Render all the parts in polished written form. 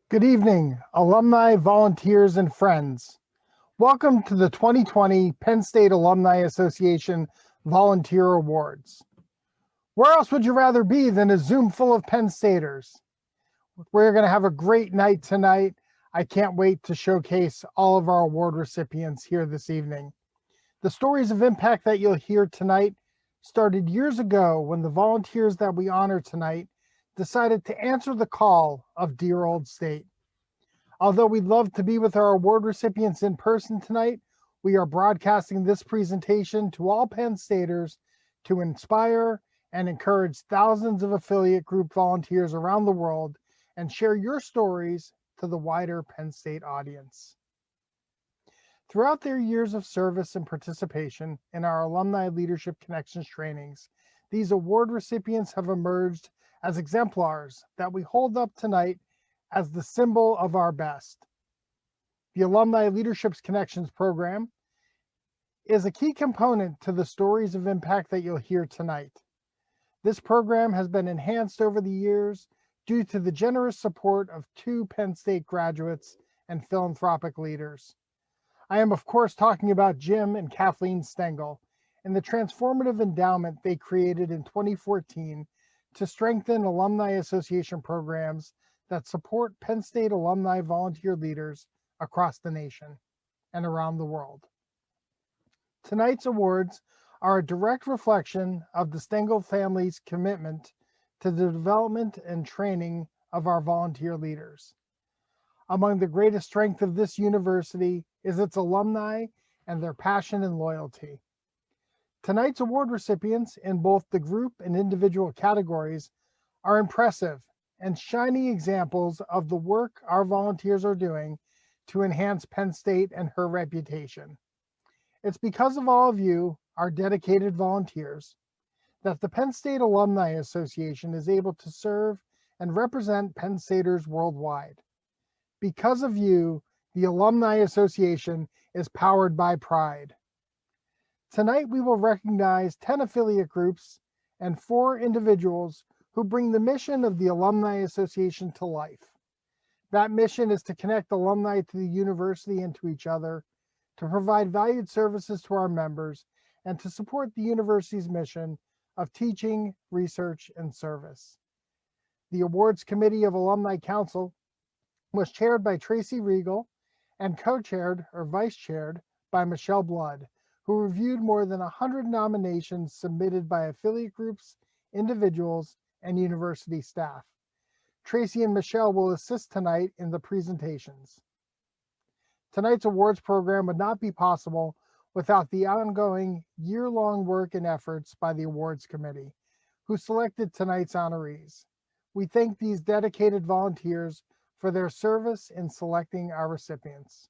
Good evening, alumni, volunteers, and friends. Welcome to the 2020 Penn State Alumni Association Volunteer Awards. Where else would you rather be than a Zoom full of Penn Staters? We're going to have a great night tonight. I can't wait to showcase all of our award recipients here this evening. The stories of impact that you'll hear tonight started years ago when the volunteers that we honor tonight decided to answer the call of dear old state. Although we'd love to be with our award recipients in person tonight, we are broadcasting this presentation to all Penn Staters to inspire and encourage thousands of affiliate group volunteers around the world and share your stories to the wider Penn State audience. Throughout their years of service and participation in our Alumni Leadership Connections trainings, these award recipients have emerged as exemplars that we hold up tonight as the symbol of our best. The Alumni Leadership Connections program is a key component to the stories of impact that you'll hear tonight. This program has been enhanced over the years due to the generous support of 2 Penn State graduates and philanthropic leaders. I am, of course, talking about Jim and Kathleen Stengel and the transformative endowment they created in 2014 to strengthen Alumni Association programs that support Penn State alumni volunteer leaders across the nation and around the world. Tonight's awards are a direct reflection of the Stengel family's commitment to the development and training of our volunteer leaders. Among the greatest strength of this university is its alumni and their passion and loyalty. Tonight's award recipients in both the group and individual categories are impressive and shining examples of the work our volunteers are doing to enhance Penn State and her reputation. It's because of all of you, our dedicated volunteers, that the Penn State Alumni Association is able to serve and represent Penn Staters worldwide. Because of you, the Alumni Association is powered by pride. Tonight, we will recognize 10 affiliate groups and 4 individuals who bring the mission of the Alumni Association to life. That mission is to connect alumni to the university and to each other, to provide valued services to our members, and to support the university's mission of teaching, research, and service. The Awards Committee of Alumni Council was chaired by Tracy Regal and co-chaired or vice-chaired by Michelle Blood, who reviewed more than 100 nominations submitted by affiliate groups, individuals, and university staff. Tracy and Michelle will assist tonight in the presentations. Tonight's awards program would not be possible without the ongoing year-long work and efforts by the awards committee, who selected tonight's honorees. We thank these dedicated volunteers for their service in selecting our recipients.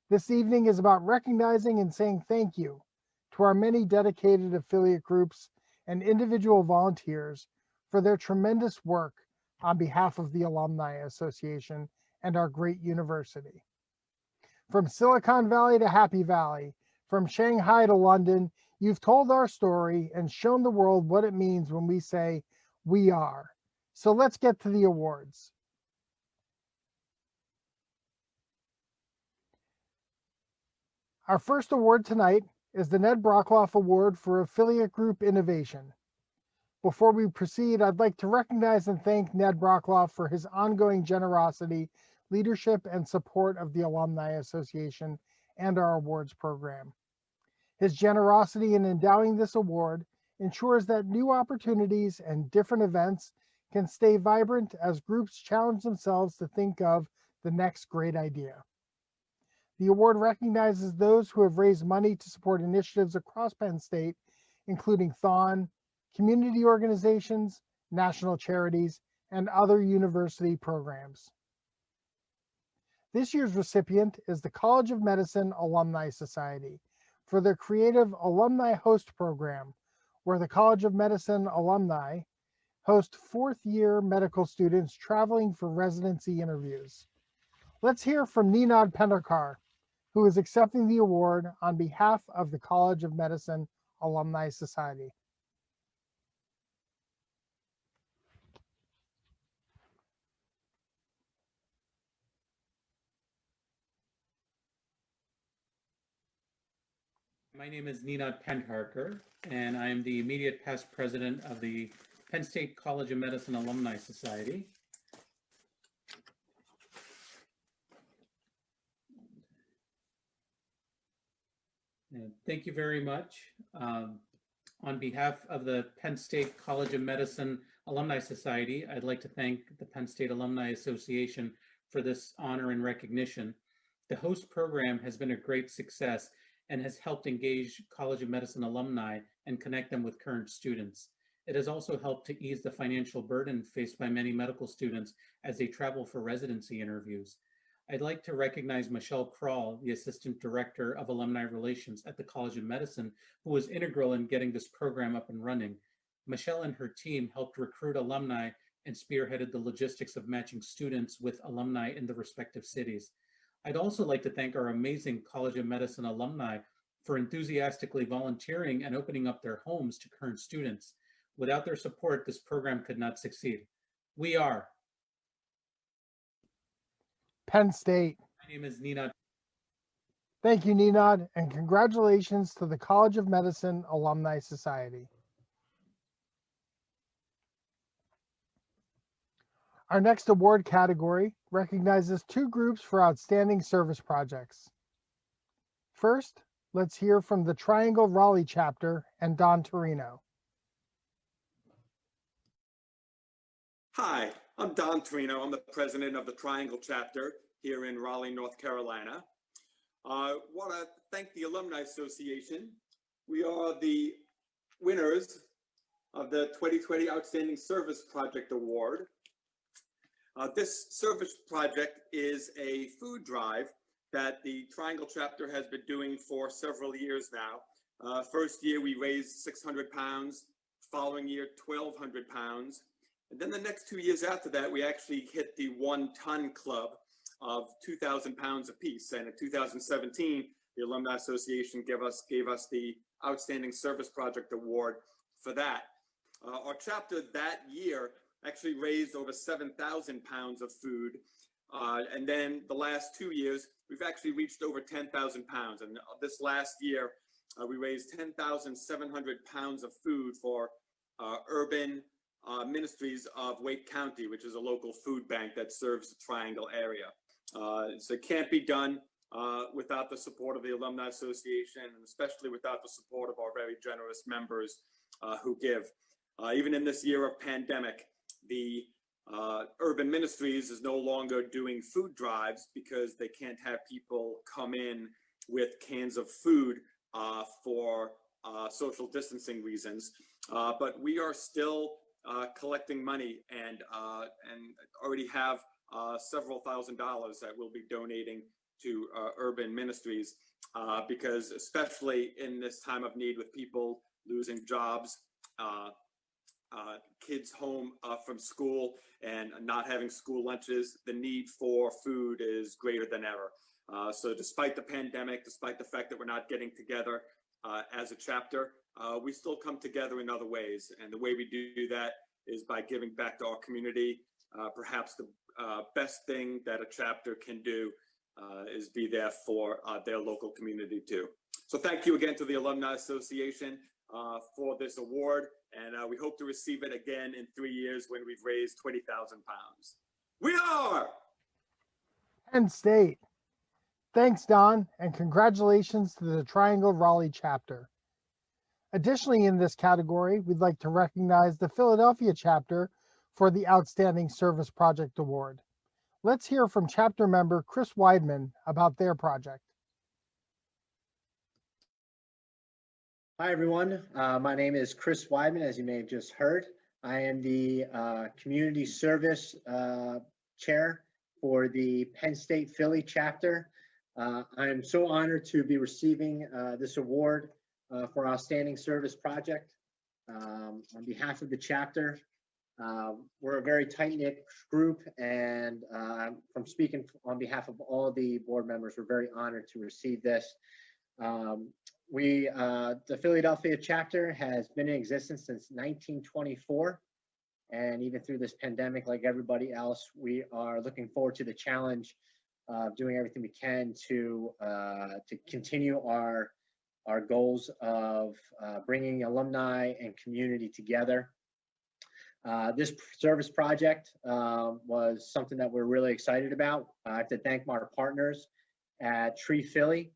This evening is about recognizing and saying thank you to our many dedicated affiliate groups and individual volunteers for their tremendous work on behalf of the Alumni Association and our great university. From Silicon Valley to Happy Valley, from Shanghai to London, you've told our story and shown the world what it means when we say, we are. So let's get to the awards. Our first award tonight is the Ned Brockloff Award for Affiliate Group Innovation. Before we proceed, I'd like to recognize and thank Ned Brockloff for his ongoing generosity, leadership, and support of the Alumni Association and our awards program. His generosity in endowing this award ensures that new opportunities and different events can stay vibrant as groups challenge themselves to think of the next great idea. The award recognizes those who have raised money to support initiatives across Penn State, including Thon, community organizations, national charities, and other university programs. This year's recipient is the College of Medicine Alumni Society for their creative Alumni Host Program, where the College of Medicine alumni host fourth-year medical students traveling for residency interviews. Let's hear from Ninad Pendharkar, who is accepting the award on behalf of the College of Medicine Alumni Society. My name is Ninad Pendharkar, and I am the immediate past president of the Penn State College of Medicine Alumni Society. And thank you very much. On behalf of the Penn State College of Medicine Alumni Society, I'd like to thank the Penn State Alumni Association for this honor and recognition. The host program has been a great success and has helped engage College of Medicine alumni and connect them with current students. It has also helped to ease the financial burden faced by many medical students as they travel for residency interviews. I'd like to recognize Michelle Kroll, the Assistant Director of Alumni Relations at the College of Medicine, who was integral in getting this program up and running. Michelle and her team helped recruit alumni and spearheaded the logistics of matching students with alumni in the respective cities. I'd also like to thank our amazing College of Medicine alumni for enthusiastically volunteering and opening up their homes to current students. Without their support, this program could not succeed. We are Penn State. My name is Nina. Thank you, Ninad, and congratulations to the College of Medicine Alumni Society. Our next award category recognizes two groups for outstanding service projects. First, let's hear from the Triangle Raleigh chapter and Don Torino. Hi, I'm Don Torino. I'm the president of the Triangle chapter here in Raleigh, North Carolina. I want to thank the Alumni Association. We are the winners of the 2020 Outstanding Service Project Award. This service project is a food drive that the Triangle chapter has been doing for several years now. First year we raised 600 pounds, following year 1,200 pounds. And then the next 2 years after that, we actually hit the 1-ton club of 2,000 pounds apiece. And in 2017, the Alumni Association gave us the Outstanding Service Project Award for that. Our chapter that year actually raised over 7,000 pounds of food. And then the last 2 years, we've actually reached over 10,000 pounds. And this last year, we raised 10,700 pounds of food for urban ministries of Wake County, which is a local food bank that serves the Triangle area. So it can't be done without the support of the Alumni Association, and especially without the support of our very generous members who give. Even in this year of pandemic, the urban ministries is no longer doing food drives because they can't have people come in with cans of food for social distancing reasons. But we are still collecting money and already have several $1,000s that we'll be donating to urban ministries because especially in this time of need with people losing jobs, kids home from school and not having school lunches, the need for food is greater than ever. So despite the pandemic, despite the fact that we're not getting together as a chapter, we still come together in other ways. And the way we do that is by giving back to our community. Perhaps the best thing that a chapter can do is be there for their local community too. So thank you again to the Alumni Association for this award. And we hope to receive it again in 3 years when we've raised 20,000 pounds. We are Penn State. Thanks, Don, and congratulations to the Triangle Raleigh chapter. Additionally, in this category, we'd like to recognize the Philadelphia chapter for the Outstanding Service Project Award. Let's hear from chapter member Chris Weidman about their project. Hi, everyone. My name is Chris Weidman, as you may have just heard. I am the Community Service Chair for the Penn State Philly chapter. I am so honored to be receiving this award for Outstanding Service Project. On behalf of the chapter, we're a very tight-knit group, and from speaking on behalf of all the board members, we're very honored to receive this. The Philadelphia chapter has been in existence since 1924, and even through this pandemic, like everybody else, we are looking forward to the challenge of doing everything we can to continue our our goals of bringing alumni and community together. This service project was something that we're really excited about. I have to thank my partners at Tree Philly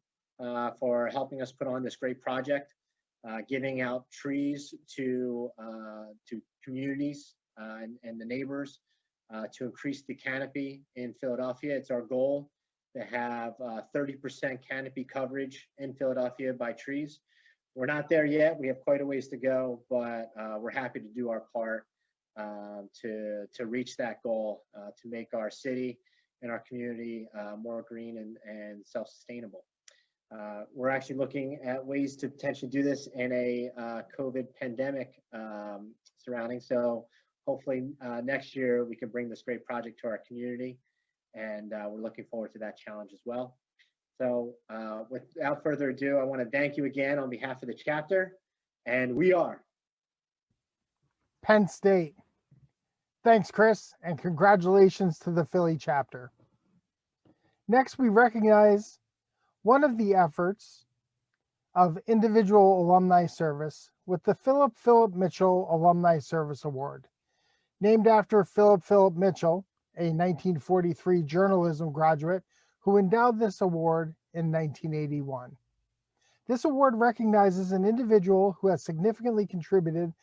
for helping us put on this great project, giving out trees to communities and the neighbors to increase the canopy in Philadelphia. It's our goal to have 30% canopy coverage in Philadelphia by trees. We're not there yet. We have quite a ways to go, but we're happy to do our part to reach that goal, to make our city and our community more green and self-sustainable. We're actually looking at ways to potentially do this in a COVID pandemic surrounding. So hopefully next year we can bring this great project to our community, and we're looking forward to that challenge as well. So without further ado, I want to thank you again on behalf of the chapter, and we are Penn State. Thanks, Chris, and congratulations to the Philly chapter. Next, we recognize one of the efforts of individual alumni service with the Philip Mitchell Alumni Service Award, named after Philip Mitchell, a 1943 journalism graduate who endowed this award in 1981. This award recognizes an individual who has significantly contributed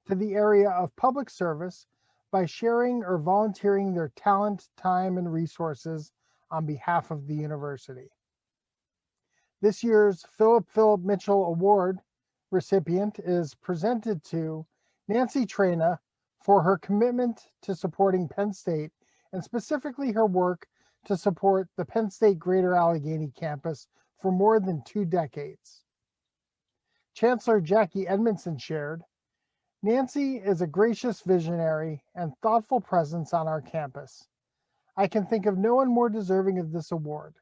to the area of public service by sharing or volunteering their talent, time, and resources on behalf of the university. This year's Philip Mitchell Award recipient is presented to Nancy Traina for her commitment to supporting Penn State, and specifically her work to support the Penn State Greater Allegheny campus for more than 2 decades. Chancellor Jackie Edmondson shared, "Nancy is a gracious visionary and thoughtful presence on our campus. I can think of no one more deserving of this award.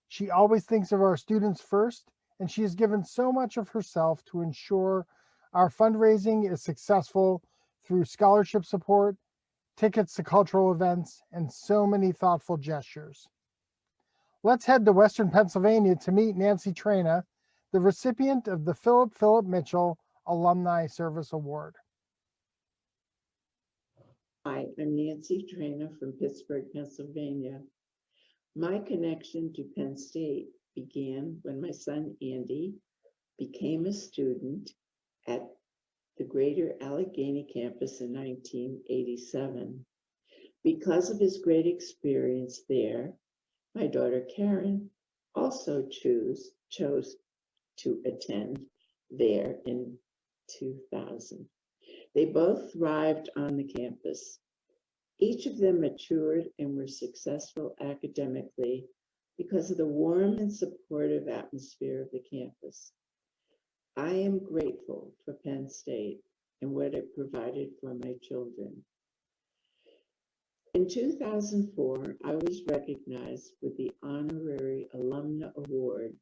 She always thinks of our students first, and she has given so much of herself to ensure our fundraising is successful through scholarship support, tickets to cultural events, and so many thoughtful gestures." Let's head to Western Pennsylvania to meet Nancy Traina, the recipient of the Philip Mitchell Alumni Service Award. Hi, I'm Nancy Traina from Pittsburgh, Pennsylvania. My connection to Penn State began when my son Andy became a student at the Greater Allegheny campus in 1987. Because of his great experience there, my daughter Karen also chose to attend there in 2000. They both thrived on the campus. Each of them matured and were successful academically because of the warm and supportive atmosphere of the campus. I am grateful for Penn State and what it provided for my children. In 2004, I was recognized with the Honorary Alumna Award.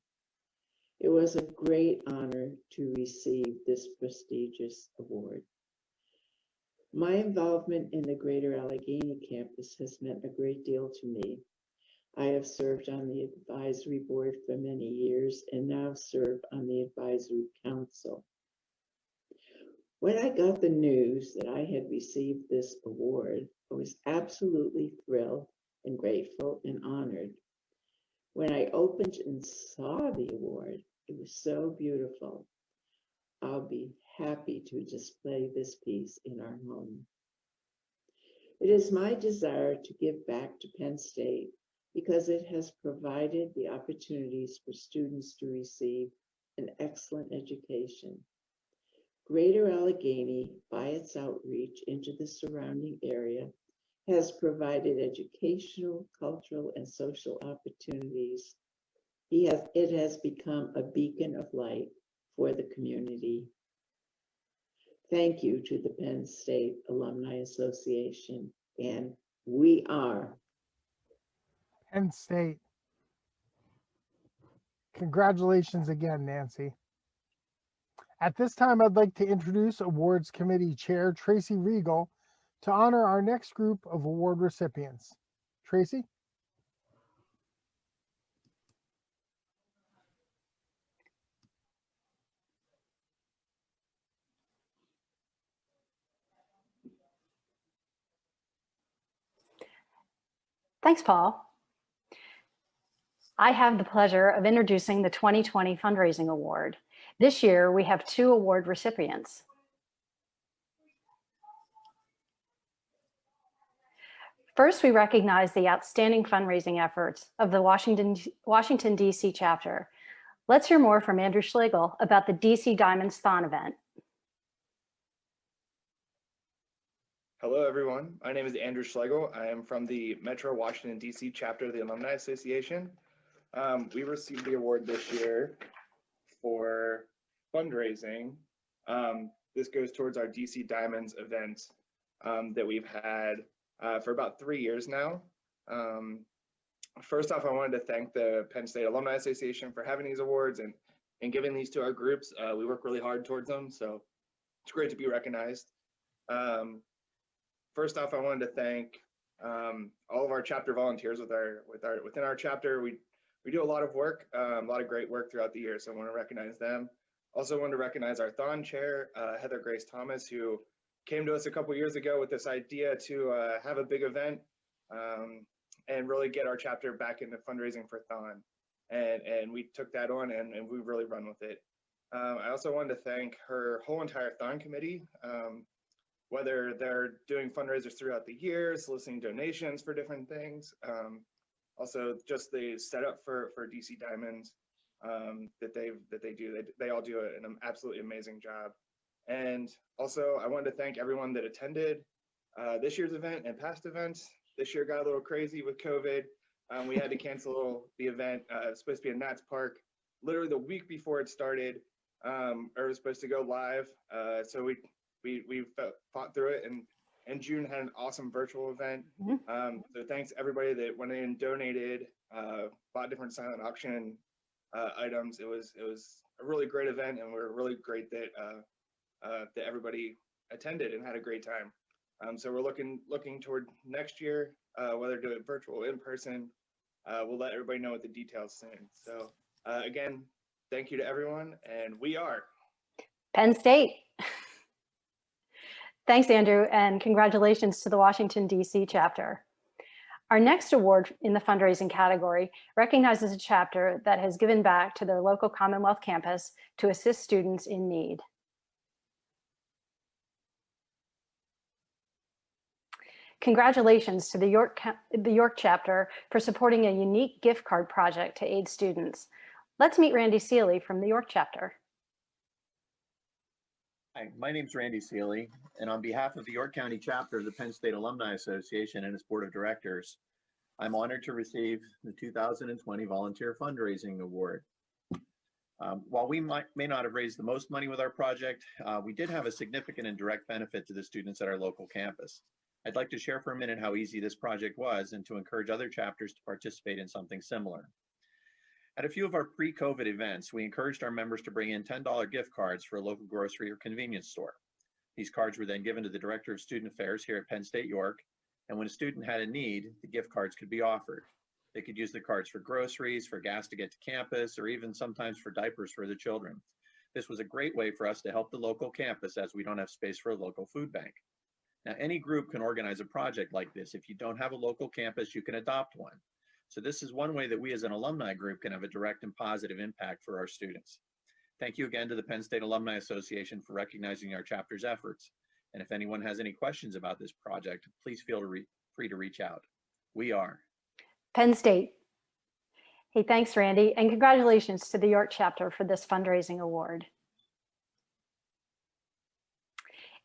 It was a great honor to receive this prestigious award. My involvement in the Greater Allegheny campus has meant a great deal to me. I have served on the advisory board for many years and now serve on the advisory council. When I got the news that I had received this award, I was absolutely thrilled and grateful and honored. When I opened and saw the award, it was so beautiful. I'll be happy to display this piece in our home. It is my desire to give back to Penn State because it has provided the opportunities for students to receive an excellent education. Greater Allegheny, by its outreach into the surrounding area, has provided educational, cultural, and social opportunities. It has become a beacon of light for the community. Thank you to the Penn State Alumni Association, and we are Penn State. Congratulations again, Nancy. At this time, I'd like to introduce Awards Committee Chair Tracy Regal to honor our next group of award recipients. Tracy? Thanks, Paul. I have the pleasure of introducing the 2020 Fundraising Award. This year, we have 2 award recipients. First, we recognize the outstanding fundraising efforts of the Washington, D.C. chapter. Let's hear more from Andrew Schlegel about the DC Diamonds Thon event. Hello, everyone. My name is Andrew Schlegel. I am from the Metro Washington, D.C. chapter of the Alumni Association. We received the award this year for fundraising. This goes towards our DC Diamonds event that we've had for about 3 years now. First off, I wanted to thank the Penn State Alumni Association for having these awards and giving these to our groups. We work really hard towards them, so it's great to be recognized. First off, I wanted to thank all of our chapter volunteers within our chapter. We do a lot of work, a lot of great work throughout the year, so I want to recognize them. Also want to recognize our Thon chair, Heather Grace Thomas, who came to us a couple years ago with this idea to have a big event and really get our chapter back into fundraising for Thon. And we took that on and we really run with it. I also wanted to thank her whole entire Thon committee, whether they're doing fundraisers throughout the year, soliciting donations for different things. Also, just the setup for DC Diamonds that they do. They all do an absolutely amazing job. And also, I wanted to thank everyone that attended this year's event and past events. This year got a little crazy with COVID. We had to cancel the event. It was supposed to be in Nats Park literally the week before it started, or it was supposed to go live. So we fought through it, and June had an awesome virtual event. So thanks everybody that went in and donated, bought different silent auction items. It was a really great event, and we're really great that that everybody attended and had a great time. So we're looking toward next year, whether to do it virtual or in person. We'll let everybody know what the details soon. So again, thank you to everyone, and we are Penn State. Thanks, Andrew, and congratulations to the Washington, D.C. chapter. Our next award in the fundraising category recognizes a chapter that has given back to their local Commonwealth campus to assist students in need. Congratulations to the York chapter for supporting a unique gift card project to aid students. Let's meet Randy Seeley from the York chapter. Hi, my name's Randy Seeley, and on behalf of the York County chapter of the Penn State Alumni Association and its board of directors, I'm honored to receive the 2020 Volunteer Fundraising Award. While we may not have raised the most money with our project, we did have a significant and direct benefit to the students at our local campus. I'd like to share for a minute how easy this project was and to encourage other chapters to participate in something similar. At a few of our pre-COVID events, we encouraged our members to bring in $10 gift cards for a local grocery or convenience store. These cards were then given to the Director of Student Affairs here at Penn State York, and when a student had a need, the gift cards could be offered. They could use the cards for groceries, for gas to get to campus, or even sometimes for diapers for the children. This was a great way for us to help the local campus as we don't have space for a local food bank. Now, any group can organize a project like this. If you don't have a local campus, you can adopt one. So this is one way that we as an alumni group can have a direct and positive impact for our students. Thank you again to the Penn State Alumni Association for recognizing our chapter's efforts. And if anyone has any questions about this project, please feel free to reach out. We are Penn State. Hey, thanks, Randy, and congratulations to the York chapter for this fundraising award.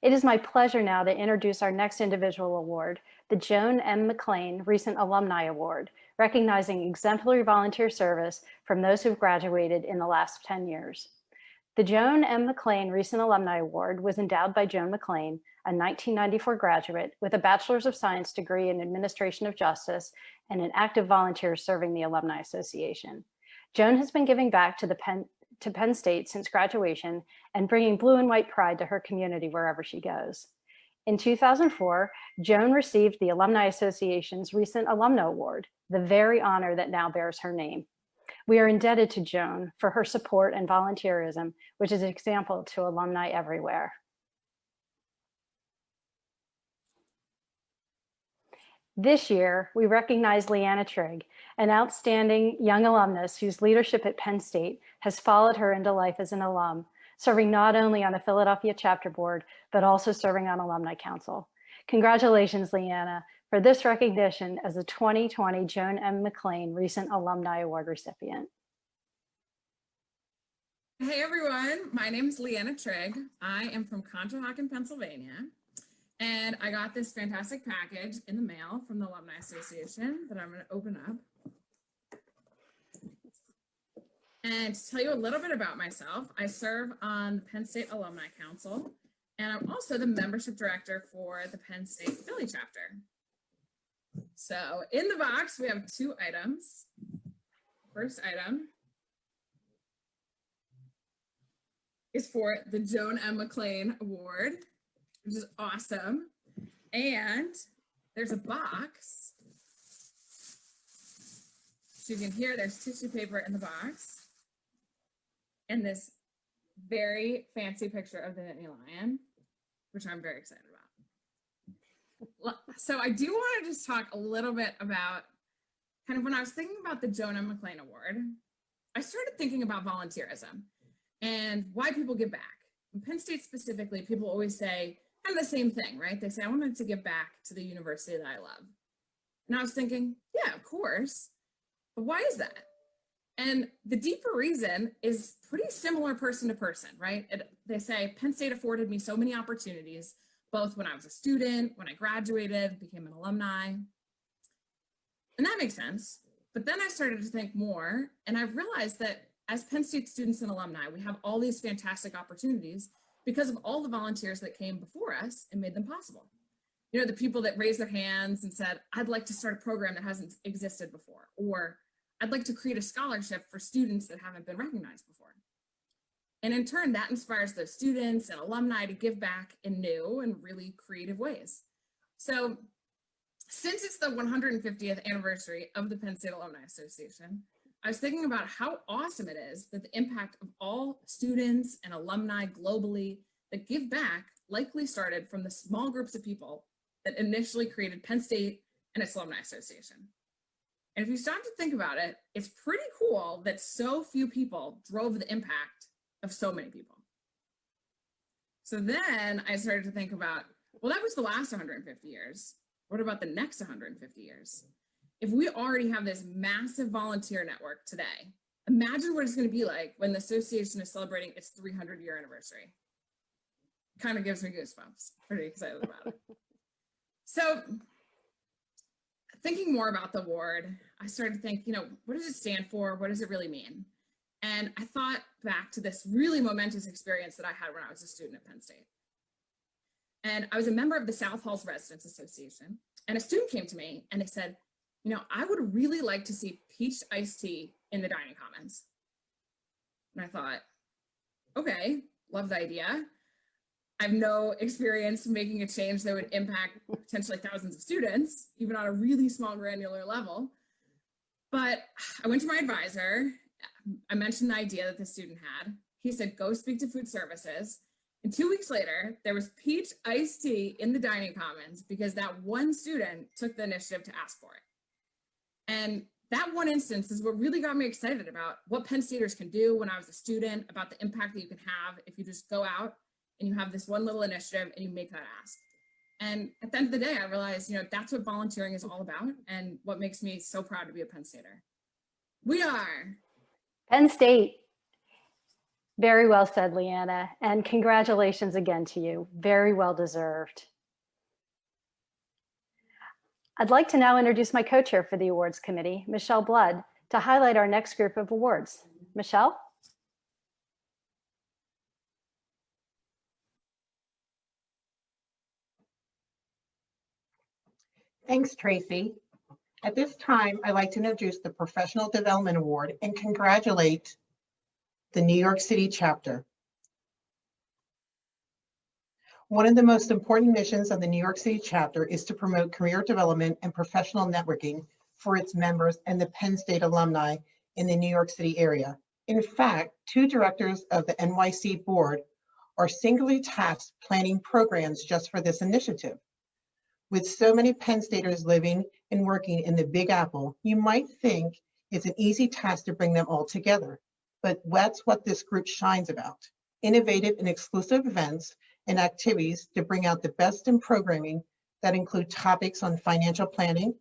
It is my pleasure now to introduce our next individual award, the Joan M. McLean Recent Alumni Award, recognizing exemplary volunteer service from those who've graduated in the last 10 years. The Joan M. McLean Recent Alumni Award was endowed by Joan McLean, a 1994 graduate with a Bachelor's of Science degree in Administration of Justice and an active volunteer serving the Alumni Association. Joan has been giving back to Penn State since graduation and bringing blue and white pride to her community wherever she goes. In 2004, Joan received the Alumni Association's Recent Alumna Award, the very honor that now bears her name. We are indebted to Joan for her support and volunteerism, which is an example to alumni everywhere. This year, we recognize Leanna Trigg, an outstanding young alumnus whose leadership at Penn State has followed her into life as an alum, serving not only on the Philadelphia chapter board, but also serving on Alumni Council. Congratulations, Leanna, for this recognition as the 2020 Joan M. McClain Recent Alumni Award recipient. Hey everyone, my name is Leanna Trigg. I am from Conshohocken, Pennsylvania, and I got this fantastic package in the mail from the Alumni Association that I'm going to open up. And to tell you a little bit about myself, I serve on the Penn State Alumni Council, and I'm also the membership director for the Penn State Philly chapter. So in the box, we have 2 items. First item is for the Joan M. McClain Award, which is awesome. And there's a box. So you can hear there's tissue paper in the box. And this very fancy picture of the Nittany Lion, which I'm very excited about. So I do want to just talk a little bit about kind of when I was thinking about the Joan M. McClain Award, I started thinking about volunteerism and why people give back. In Penn State specifically, people always say kind of the same thing, right? They say, I wanted to give back to the university that I love. And I was thinking, yeah, of course, but why is that? And the deeper reason is pretty similar person to person, right? They say Penn State afforded me so many opportunities, both when I was a student, when I graduated, became an alumni. And that makes sense. But then I started to think more, and I realized that as Penn State students and alumni, we have all these fantastic opportunities because of all the volunteers that came before us and made them possible. You know, the people that raised their hands and said, I'd like to start a program that hasn't existed before, or I'd like to create a scholarship for students that haven't been recognized before. And in turn, that inspires those students and alumni to give back in new and really creative ways. So since it's the 150th anniversary of the Penn State Alumni Association, I was thinking about how awesome it is that the impact of all students and alumni globally that give back likely started from the small groups of people that initially created Penn State and its Alumni Association. And if you stop to think about it, it's pretty cool that so few people drove the impact of so many people. So then I started to think about, well, that was the last 150 years. What about the next 150 years? If we already have this massive volunteer network today, imagine what it's going to be like when the association is celebrating its 300-year anniversary. Kind of gives me goosebumps. Pretty excited about it. So thinking more about the award, I started to think, you know, what does it stand for? What does it really mean? And I thought back to this really momentous experience that I had when I was a student at Penn State. And I was a member of the South Halls Residents Association, and a student came to me and they said, you know, I would really like to see peach iced tea in the dining commons. And I thought, okay, love the idea. I have no experience making a change that would impact potentially thousands of students, even on a really small granular level. But I went to my advisor. I mentioned the idea that the student had. He said, go speak to food services. And 2 weeks later, there was peach iced tea in the dining commons because that one student took the initiative to ask for it. And that one instance is what really got me excited about what Penn Staters can do when I was a student, about the impact that you can have if you just go out and you have this one little initiative and you make that ask. And at the end of the day, I realized, you know, that's what volunteering is all about and what makes me so proud to be a Penn Stater. We are Penn State. Very well said, Leanna, and congratulations again to you. Very well deserved. I'd like to now introduce my co-chair for the awards committee, Michelle Blood, to highlight our next group of awards. Michelle? Thanks, Tracy. At this time, I'd like to introduce the Professional Development Award and congratulate the New York City chapter. One of the most important missions of the New York City chapter is to promote career development and professional networking for its members and the Penn State alumni in the New York City area. In fact, 2 directors of the NYC board are singularly tasked planning programs just for this initiative. With so many Penn Staters living and working in the Big Apple, you might think it's an easy task to bring them all together. But that's what this group shines about: innovative and exclusive events and activities to bring out the best in programming that include topics on financial planning,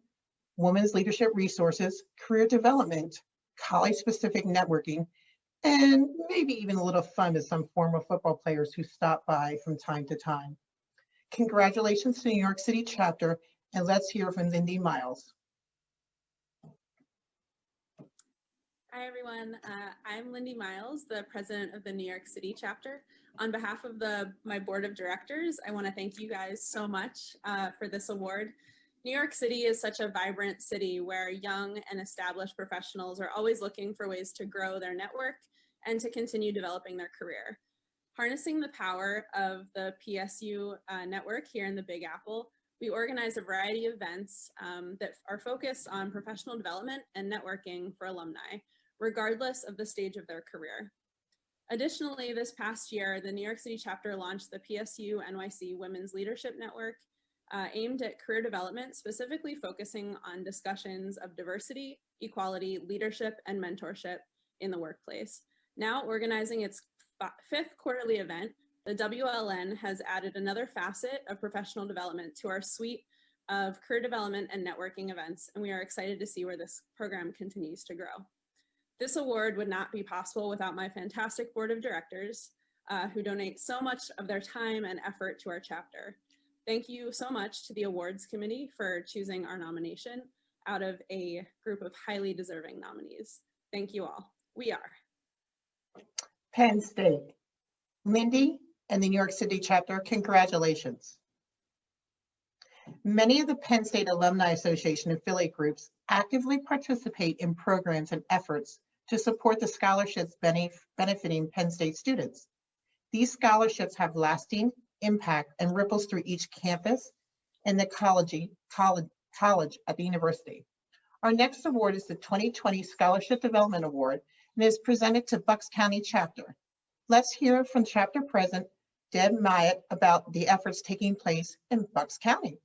women's leadership resources, career development, college-specific networking, and maybe even a little fun with some former football players who stop by from time to time. Congratulations to New York City chapter, and let's hear from Lindy Miles. Hi, everyone. I'm Lindy Miles, the president of the New York City chapter. On behalf of my board of directors, I want to thank you guys so much for this award. New York City is such a vibrant city where young and established professionals are always looking for ways to grow their network and to continue developing their career. Harnessing the power of the PSU network here in the Big Apple, we organize a variety of events that are focused on professional development and networking for alumni, regardless of the stage of their career. Additionally, this past year, the New York City chapter launched the PSU NYC Women's Leadership Network, aimed at career development, specifically focusing on discussions of diversity, equality, leadership, and mentorship in the workplace. Now organizing its fifth quarterly event, the WLN has added another facet of professional development to our suite of career development and networking events, and we are excited to see where this program continues to grow. This award would not be possible without my fantastic board of directors who donate so much of their time and effort to our chapter. Thank you so much to the awards committee for choosing our nomination out of a group of highly deserving nominees. Thank you all. We are Penn State. Lindy and the New York City chapter, congratulations. Many of the Penn State Alumni Association affiliate groups actively participate in programs and efforts to support the scholarships benefiting Penn State students. These scholarships have lasting impact and ripples through each campus and the college at the university. Our next award is the 2020 Scholarship Development Award and is presented to Bucks County chapter. Let's hear from chapter president Deb Myatt about the efforts taking place in Bucks County.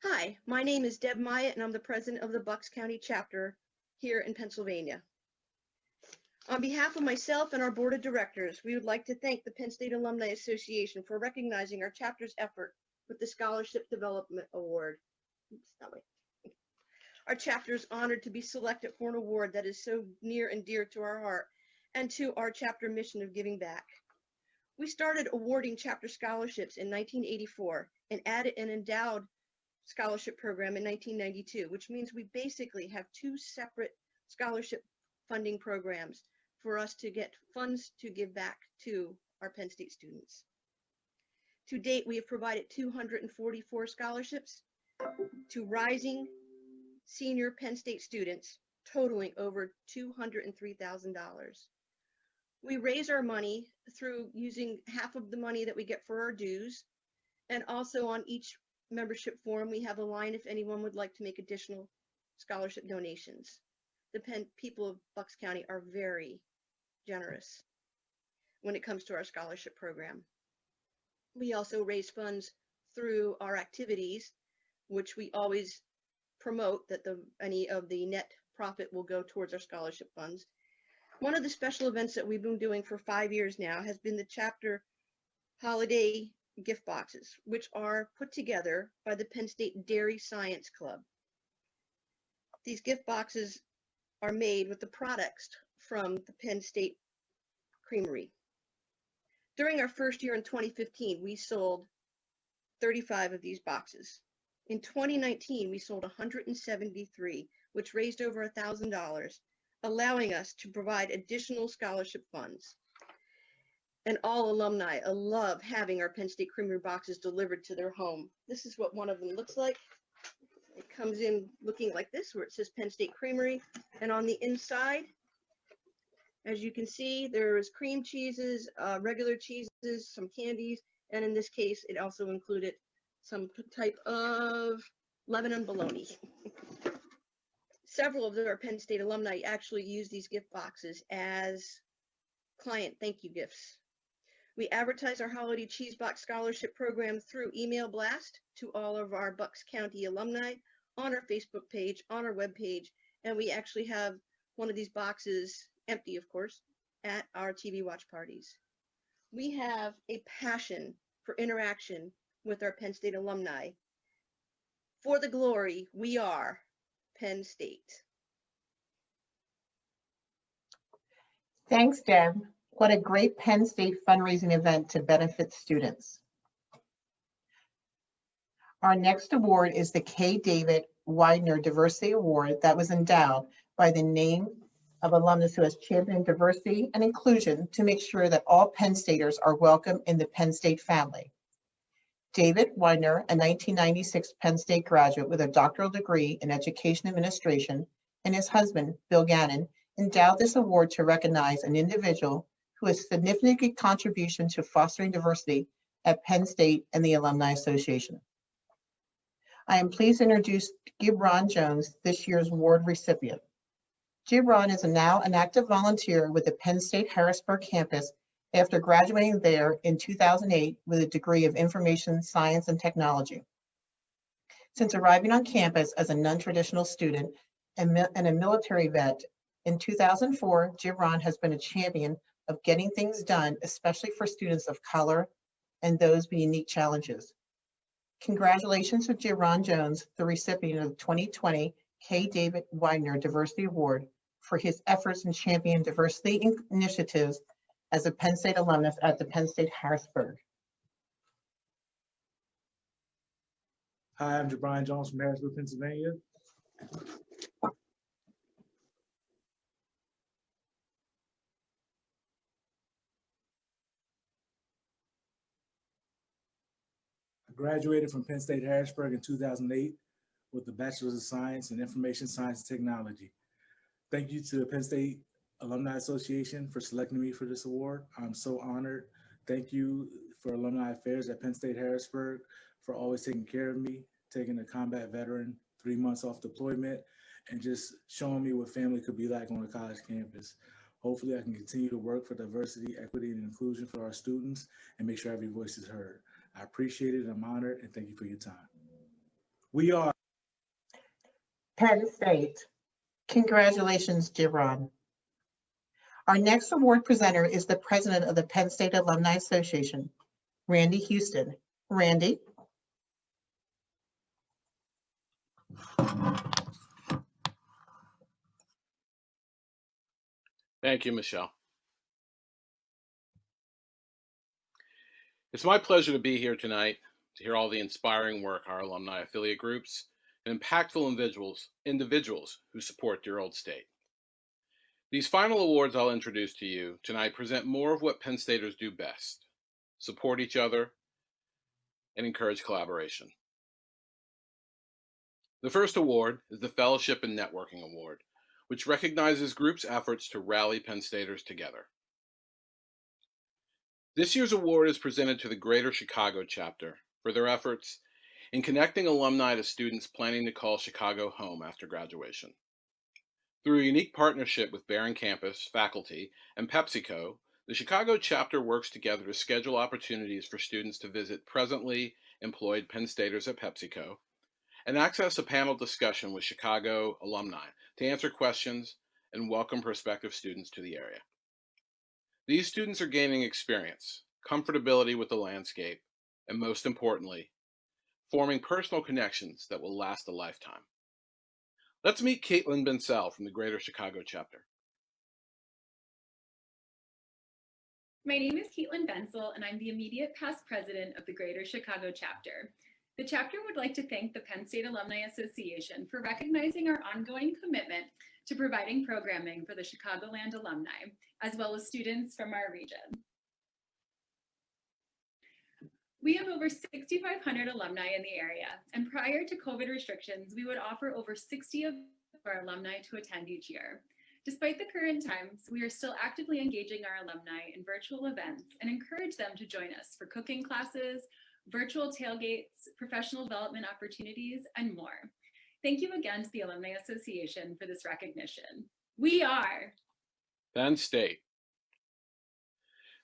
Hi, my name is Deb Myatt and I'm the president of the Bucks County chapter here in Pennsylvania. On behalf of myself and our board of directors, we would like to thank the Penn State Alumni Association for recognizing our chapter's effort with the Scholarship Development Award. Our chapter is honored to be selected for an award that is so near and dear to our heart and to our chapter mission of giving back. We started awarding chapter scholarships in 1984 and added an endowed scholarship program in 1992, which means we basically have two separate scholarship funding programs for us to get funds to give back to our Penn State students. To date, we have provided 244 scholarships to rising senior Penn State students, totaling over $203,000. We raise our money through using half of the money that we get for our dues, and also on each membership form, we have a line if anyone would like to make additional scholarship donations. The people of Bucks County are very generous when it comes to our scholarship program. We also raise funds through our activities, which we always promote that any of the net profit will go towards our scholarship funds. One of the special events that we've been doing for 5 years now has been the chapter holiday gift boxes, which are put together by the Penn State Dairy Science Club. These gift boxes are made with the products from the Penn State Creamery. During our first year in 2015, we sold 35 of these boxes. In 2019, we sold 173, which raised over $1,000, allowing us to provide additional scholarship funds. And all alumni love having our Penn State Creamery boxes delivered to their home. This is what one of them looks like. It comes in looking like this, where it says Penn State Creamery. And on the inside, as you can see, there is cream cheeses, regular cheeses, some candies, and in this case, it also included some type of Lebanon bologna. Several of our Penn State alumni actually use these gift boxes as client thank you gifts. We advertise our holiday cheese box scholarship program through email blast to all of our Bucks County alumni on our Facebook page, on our webpage, and we actually have one of these boxes, empty of course, at our TV watch parties. We have a passion for interaction with our Penn State alumni. For the glory, we are Penn State. Thanks, Deb. What a great Penn State fundraising event to benefit students. Our next award is the K. David Widener Diversity Award that was endowed by the name of alumnus who has championed diversity and inclusion to make sure that all Penn Staters are welcome in the Penn State family. David Widener, a 1996 Penn State graduate with a doctoral degree in education administration, and his husband, Bill Gannon, endowed this award to recognize an individual who has significant contribution to fostering diversity at Penn State and the Alumni Association. I am pleased to introduce Gibran Jones, this year's award recipient. Gibran is now an active volunteer with the Penn State Harrisburg campus after graduating there in 2008 with a degree of information science and technology. Since arriving on campus as a non-traditional student and a military vet, in 2004, Gibran has been a champion of getting things done, especially for students of color and those with unique challenges. Congratulations to Gibran Jones, the recipient of the 2020 K. David Widener Diversity Award, for his efforts in championing diversity initiatives as a Penn State alumnus at the Penn State Harrisburg. Hi, I'm Jabron Jones from Harrisburg, Pennsylvania. I graduated from Penn State Harrisburg in 2008 with a Bachelor's of Science in Information Science and Technology. Thank you to the Penn State Alumni Association for selecting me for this award. I'm so honored. Thank you for Alumni Affairs at Penn State Harrisburg for always taking care of me, taking a combat veteran 3 months off deployment, and just showing me what family could be like on a college campus. Hopefully I can continue to work for diversity, equity, and inclusion for our students and make sure every voice is heard. I appreciate it, I'm honored, and thank you for your time. We are Penn State. Congratulations, Gibran. Our next award presenter is the president of the Penn State Alumni Association, Randy Houston. Randy. Thank you, Michelle. It's my pleasure to be here tonight to hear all the inspiring work our alumni affiliate groups and impactful individuals who support dear old state. These final awards I'll introduce to you tonight present more of what Penn Staters do best: support each other and encourage collaboration. The first award is the Fellowship and Networking Award, which recognizes groups' efforts to rally Penn Staters together. This year's award is presented to the Greater Chicago chapter for their efforts in connecting alumni to students planning to call Chicago home after graduation. Through a unique partnership with Barron Campus, faculty, and PepsiCo, the Chicago chapter works together to schedule opportunities for students to visit presently employed Penn Staters at PepsiCo and access a panel discussion with Chicago alumni to answer questions and welcome prospective students to the area. These students are gaining experience, comfortability with the landscape, and most importantly, forming personal connections that will last a lifetime. Let's meet Caitlin Bensell from the Greater Chicago chapter. My name is Caitlin Bensell, and I'm the immediate past president of the Greater Chicago chapter. The chapter would like to thank the Penn State Alumni Association for recognizing our ongoing commitment to providing programming for the Chicagoland alumni, as well as students from our region. We have over 6,500 alumni in the area, and prior to COVID restrictions, we would offer over 60 of our alumni to attend each year. Despite the current times, we are still actively engaging our alumni in virtual events and encourage them to join us for cooking classes, virtual tailgates, professional development opportunities, and more. Thank you again to the Alumni Association for this recognition. We are Penn State.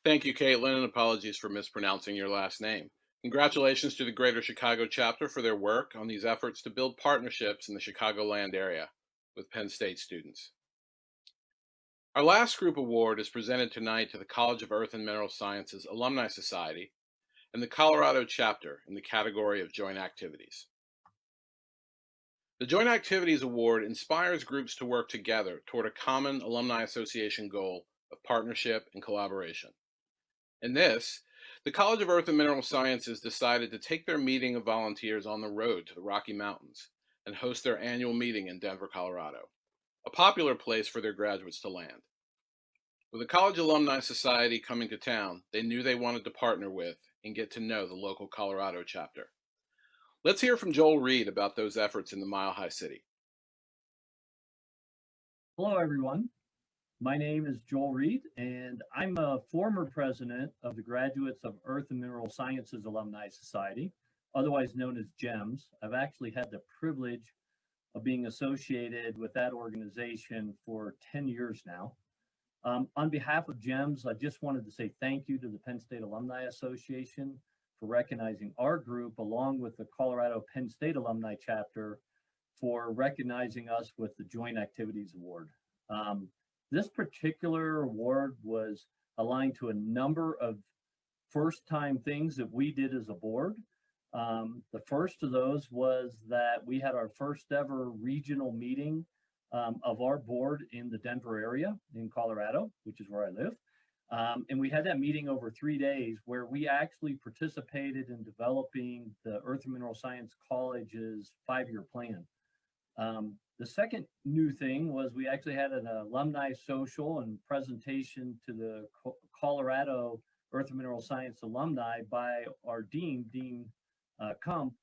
Thank you, Caitlin, and apologies for mispronouncing your last name. Congratulations to the Greater Chicago chapter for their work on these efforts to build partnerships in the Chicagoland area with Penn State students. Our last group award is presented tonight to the College of Earth and Mineral Sciences Alumni Society and the Colorado chapter in the category of joint activities. The Joint Activities Award inspires groups to work together toward a common Alumni Association goal of partnership and collaboration. In this, the College of Earth and Mineral Sciences decided to take their meeting of volunteers on the road to the Rocky Mountains and host their annual meeting in Denver, Colorado, a popular place for their graduates to land. With the College Alumni Society coming to town, they knew they wanted to partner with and get to know the local Colorado chapter. Let's hear from Joel Reed about those efforts in the Mile High City. Hello, everyone. My name is Joel Reed, and I'm a former president of the Graduates of Earth and Mineral Sciences Alumni Society, otherwise known as GEMS. I've actually had the privilege of being associated with that organization for 10 years now. On behalf of GEMS, I just wanted to say thank you to the Penn State Alumni Association for recognizing our group, along with the Colorado Penn State Alumni Chapter, for recognizing us with the Joint Activities Award. This particular award was aligned to a number of first-time things that we did as a board. The first of those was that we had our first ever regional meeting of our board in the Denver area in Colorado, which is where I live. And we had that meeting over 3 days where we actually participated in developing the Earth and Mineral Science College's 5-year plan. The second new thing was we actually had an alumni social and presentation to the Colorado Earth and Mineral Science alumni by our Dean Kump.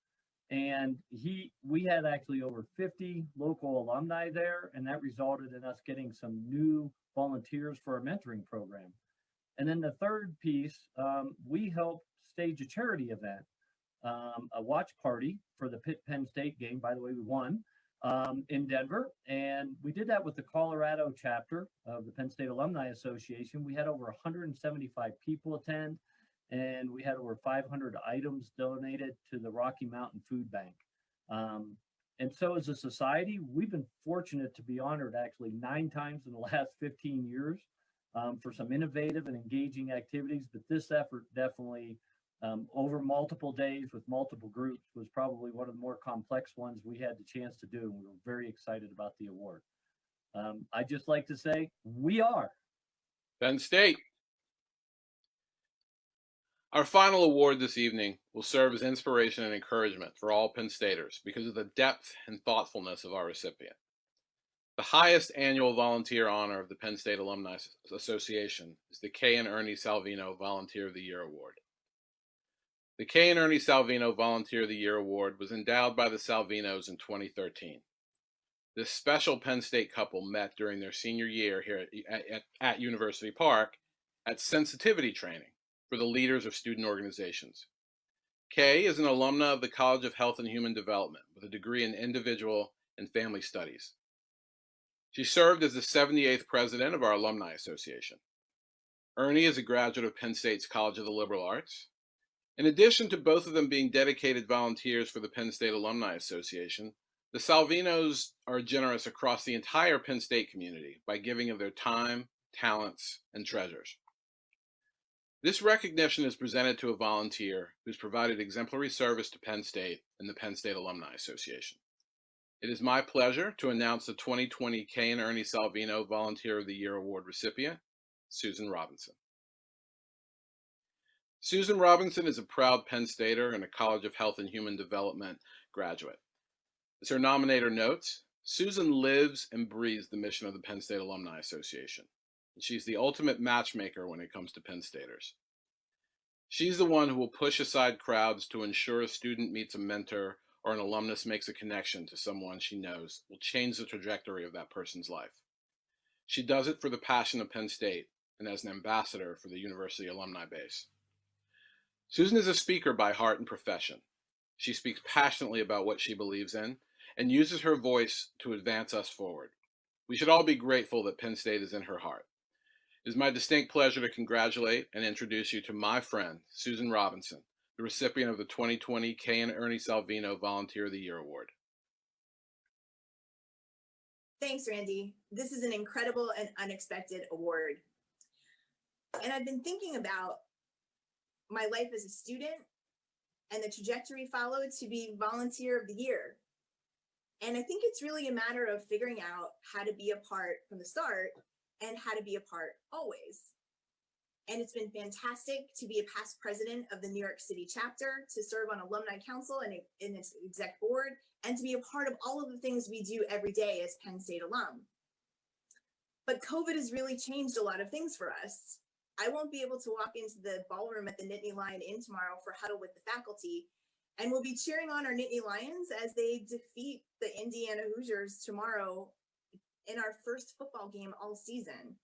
And we had actually over 50 local alumni there, and that resulted in us getting some new volunteers for our mentoring program. And then the third piece, we helped stage a charity event, a watch party for the Penn State game. By the way, we won in Denver. And we did that with the Colorado chapter of the Penn State Alumni Association. We had over 175 people attend, and we had over 500 items donated to the Rocky Mountain Food Bank. And so as a society, we've been fortunate to be honored actually 9 times in the last 15 years for some innovative and engaging activities. But this effort definitely over multiple days with multiple groups was probably one of the more complex ones we had the chance to do. And we were very excited about the award. I'd just like to say, we are Penn State. Our final award this evening will serve as inspiration and encouragement for all Penn Staters because of the depth and thoughtfulness of our recipient. The highest annual volunteer honor of the Penn State Alumni Association is the Kay and Ernie Salvino Volunteer of the Year Award. The Kay and Ernie Salvino Volunteer of the Year Award was endowed by the Salvinos in 2013. This special Penn State couple met during their senior year here at University Park at sensitivity training for the leaders of student organizations. Kay is an alumna of the College of Health and Human Development with a degree in Individual and Family Studies. She served as the 78th president of our Alumni Association. Ernie is a graduate of Penn State's College of the Liberal Arts. In addition to both of them being dedicated volunteers for the Penn State Alumni Association, the Salvinos are generous across the entire Penn State community by giving of their time, talents, and treasures. This recognition is presented to a volunteer who's provided exemplary service to Penn State and the Penn State Alumni Association. It is my pleasure to announce the 2020 Kay and Ernie Salvino Volunteer of the Year Award recipient, Susan Robinson. Susan Robinson is a proud Penn Stater and a College of Health and Human Development graduate. As her nominator notes, Susan lives and breathes the mission of the Penn State Alumni Association. She's the ultimate matchmaker when it comes to Penn Staters. She's the one who will push aside crowds to ensure a student meets a mentor or an alumnus makes a connection to someone she knows will change the trajectory of that person's life. She does it for the passion of Penn State and as an ambassador for the university alumni base. Susan is a speaker by heart and profession. She speaks passionately about what she believes in and uses her voice to advance us forward. We should all be grateful that Penn State is in her heart. It is my distinct pleasure to congratulate and introduce you to my friend, Susan Robinson, the recipient of the 2020 Kay and Ernie Salvino Volunteer of the Year Award. Thanks, Randy. This is an incredible and unexpected award. And I've been thinking about my life as a student and the trajectory followed to be Volunteer of the Year. And I think it's really a matter of figuring out how to be a part from the start and how to be a part always. And it's been fantastic to be a past president of the New York City chapter, to serve on Alumni Council and in its exec board, and to be a part of all of the things we do every day as Penn State alum. But COVID has really changed a lot of things for us. I won't be able to walk into the ballroom at the Nittany Lion Inn tomorrow for Huddle with the Faculty, and we'll be cheering on our Nittany Lions as they defeat the Indiana Hoosiers tomorrow in our first football game all season.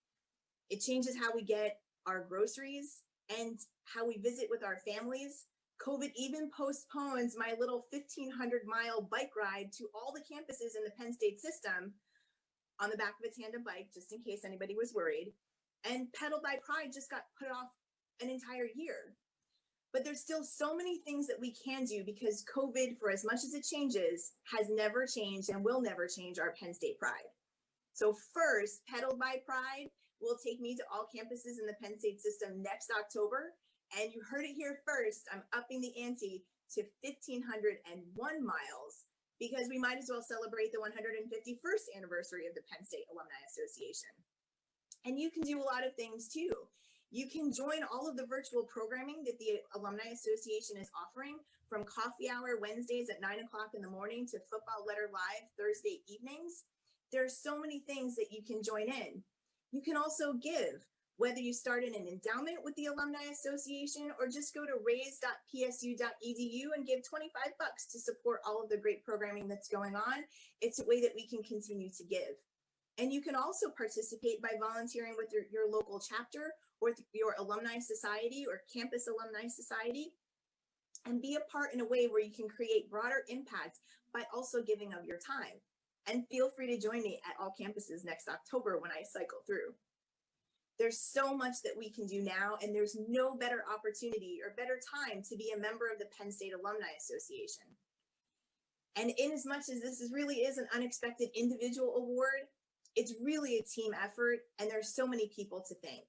It changes how we get our groceries and how we visit with our families. COVID even postpones my little 1,500-mile bike ride to all the campuses in the Penn State system on the back of a tandem bike, just in case anybody was worried. And Pedal by Pride just got put off an entire year. But there's still so many things that we can do, because COVID, for as much as it changes, has never changed and will never change our Penn State pride. So first, Pedal by Pride will take me to all campuses in the Penn State system next October. And you heard it here first, I'm upping the ante to 1,501 miles, because we might as well celebrate the 151st anniversary of the Penn State Alumni Association. And you can do a lot of things too. You can join all of the virtual programming that the Alumni Association is offering, from coffee hour Wednesdays at 9 o'clock in the morning to Football Letter Live Thursday evenings. There are so many things that you can join in. You can also give, whether you start in an endowment with the Alumni Association or just go to raise.psu.edu and give $25 to support all of the great programming that's going on. It's a way that we can continue to give. And you can also participate by volunteering with your local chapter or your alumni society or campus alumni society, and be a part in a way where you can create broader impact by also giving of your time. And feel free to join me at all campuses next October when I cycle through. There's so much that we can do now, and there's no better opportunity or better time to be a member of the Penn State Alumni Association. And in as much as this really is an unexpected individual award, it's really a team effort, and there's so many people to thank.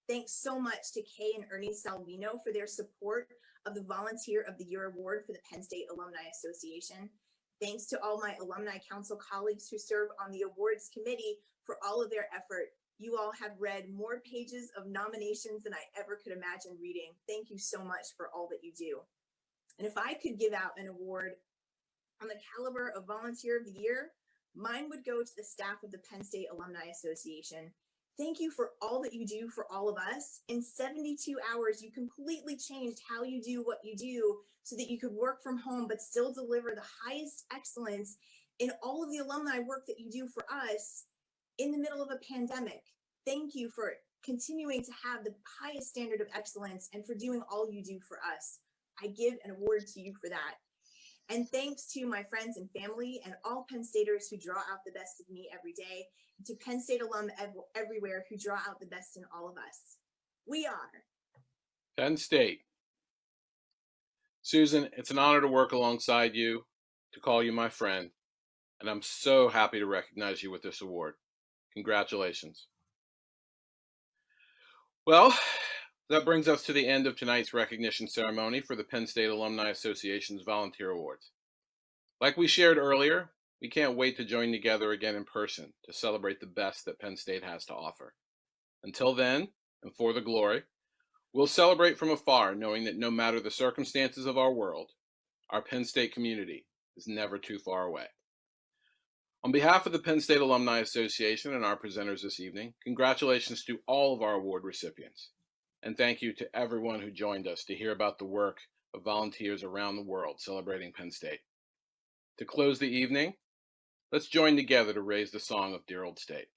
Thanks so much to Kay and Ernie Salvino for their support of the Volunteer of the Year Award for the Penn State Alumni Association. Thanks to all my Alumni Council colleagues who serve on the awards committee for all of their effort. You all have read more pages of nominations than I ever could imagine reading. Thank you so much for all that you do. And if I could give out an award on the caliber of Volunteer of the Year, mine would go to the staff of the Penn State Alumni Association. Thank you for all that you do for all of us. In 72 hours, you completely changed how you do what you do so that you could work from home but still deliver the highest excellence in all of the alumni work that you do for us in the middle of a pandemic. Thank you for continuing to have the highest standard of excellence and for doing all you do for us. I give an award to you for that. And thanks to my friends and family and all Penn Staters who draw out the best of me every day, and to Penn State alum everywhere who draw out the best in all of us. We are Penn State. Susan, it's an honor to work alongside you, to call you my friend, and I'm so happy to recognize you with this award. Congratulations. Well, that brings us to the end of tonight's recognition ceremony for the Penn State Alumni Association's Volunteer Awards. Like we shared earlier, we can't wait to join together again in person to celebrate the best that Penn State has to offer. Until then, and for the glory, we'll celebrate from afar, knowing that no matter the circumstances of our world, our Penn State community is never too far away. On behalf of the Penn State Alumni Association and our presenters this evening, congratulations to all of our award recipients. And thank you to everyone who joined us to hear about the work of volunteers around the world celebrating Penn State. To close the evening, let's join together to raise the song of Dear Old State.